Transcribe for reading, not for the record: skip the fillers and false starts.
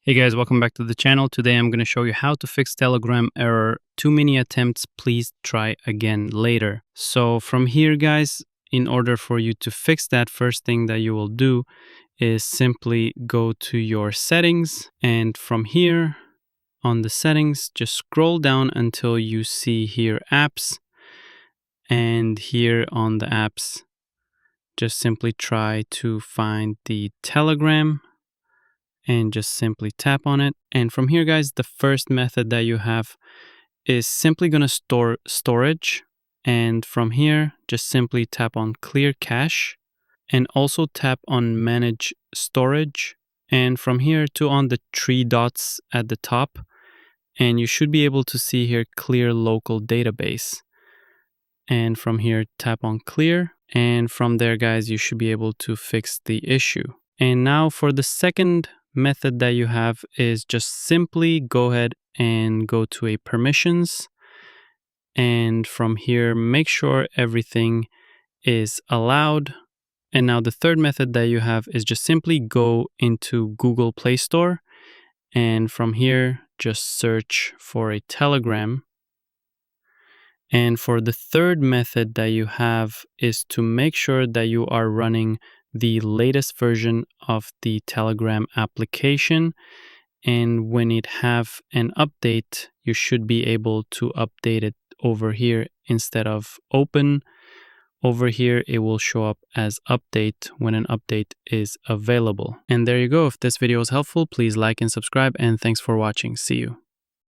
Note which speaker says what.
Speaker 1: Hey guys, welcome back to the channel. Today I'm going to show you how to fix Telegram error. Too many attempts, please try again later. So from here guys, in order for you to fix that, first thing that you will do is simply go to your settings, and from here on the settings, just scroll down until you see here apps, and here on the apps, just simply try to find the Telegram and just simply tap on it. And from here guys, the first method that you have is simply going to store storage, and from here just simply tap on clear cache and also tap on manage storage, and from here to on the three dots at the top, and you should be able to see here clear local database, and from here tap on clear, and from there guys you should be able to fix the issue. And now for the second method that you have is just simply go ahead and go to a permissions, and from here make sure everything is allowed. And now the third method that you have is just simply go into Google Play Store, and from here just search for a Telegram. And for the third method that you have is to make sure that you are running the latest version of the Telegram application, and when it have an update you should be able to update it over here. Instead of open over here, it will show up as update when an update is available. And there you go. If this video was helpful, please like and subscribe, and thanks for watching. See you.